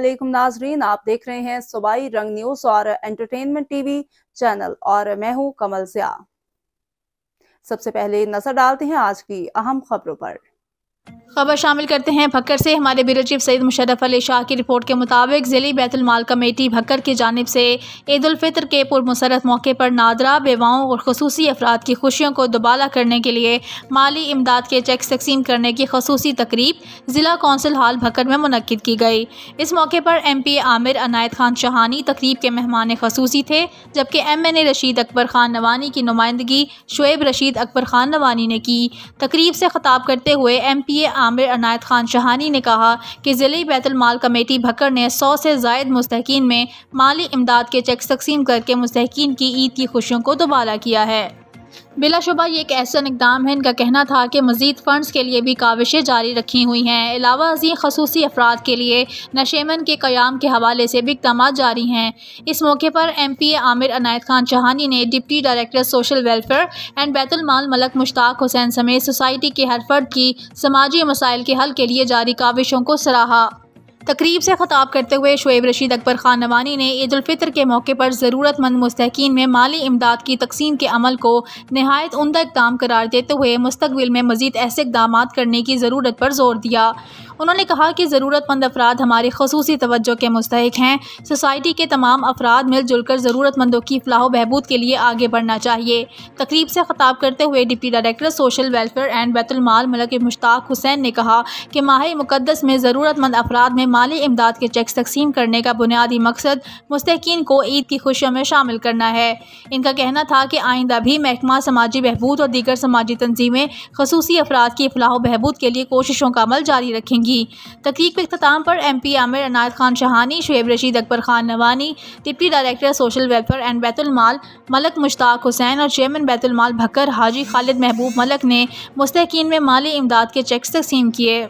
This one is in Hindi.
अस्सलामुअलैकुम नाजरीन, आप देख रहे हैं सूबाई रंग न्यूज और एंटरटेनमेंट टीवी चैनल और मैं हूं कमल ज़िया। सबसे पहले नजर डालते हैं आज की अहम खबरों पर। खबर शामिल करते हैं भक्कर से। हमारे ब्यूरो चीफ सईद मुशर्रफ अली शाह की रिपोर्ट के मुताबिक ज़िली बैतुल माल कमेटी भक्कर की जानिब से ईद उल फितर के पुरमसरत मौके पर नादरा बेवाओं और खसूसी अफराद की खुशियों को दुबाला करने के लिए माली इमदाद के चेक तकसीम करने की खसूसी तकरीब ज़िला कौंसिल हाल भक्कर में मुनक्किद की गई। इस मौके पर MP आमिर अनायत खान शहानी तकरीब के मेहमान खसूसी थे, जबकि MNA रशीद अकबर खान नवानी की नुमाइंदगी शुएब रशीद अकबर खान नवानी ने की। तकरीब से खिताब करते हुए MPA आमिर अनायत खान शहानी ने कहा कि ज़िली बैतुल माल कमेटी भक्कर ने 100 से ज़ायद मुस्तहकीन में माली इमदाद के चेक तकसीम करके मुस्तहकीन की ईद की खुशियों को दुबाला किया है। बिलाशुबा ये एक ऐसा इक़दाम है, इनका कहना था कि मज़ीद फ़ंड्स के लिए भी काविशें जारी रखी हुई हैं। अलावा अज़ीं खसूसी अफराद के लिए नशेमन के क़याम के हवाले से भी इक़दाम जारी हैं। इस मौके पर MPA आमिर अनायत खान शहानी ने deputy director social welfare and Baitul Maal Malak Mushtaq Hussain समेत सोसाइटी के हर फर्द की समाजी मसाइल के हल के लिए जारी काविशों को सराहा। तकरीब से खिताब करते हुए शुएब रशीद अकबर खान नवानी ने ईद उल फितर के मौके पर ज़रूरतमंद मुस्तहकीन में माली इमदाद की तकसीम के अमल को नहायत उम्दा इक़दाम करार देते हुए मुस्तक़बिल में मज़ीद ऐसे इक़दामात करने की ज़रूरत पर जोर दिया। उन्होंने कहा कि ज़रूरतमंद अफराद हमारी खसूसी तवज्जो के मुस्तहिक हैं। सोसाइटी के तमाम अफराद मिलजुल कर ज़रूरतमंदों की फलाह बहबूद के लिए आगे बढ़ना चाहिए। तकरीब से खिताब करते हुए deputy director social welfare and Baitul Maal Malak Mushtaq Hussain ने कहा कि माह मुक़द्दस में ज़रूरतमंद अफराद में माली इमदाद के चेक तकसीम करने का बुनियादी मकसद मुस्तहकीन को ईद की खुशियों में शामिल करना है। इनका कहना था कि आइंदा भी महकमा समाजी बहबूद और दीगर समाजी तंजीमें खसूसी अफराद की फलाह बहबूद के लिए कोशिशों का अमल जारी रखेंगी। तकरीब के इख्तिताम पर MP Amir Anayat Khan Shahani, Shoaib Rashid Akbar Khan Nawani, deputy director social welfare and Baitul Maal Malak Mushtaq Hussain और चेयरमैन बैतुल माल भक्कर हाजी खालिद महबूब मलक ने मुस्तहकीन में माली इमदाद के चेक तकसीम किए।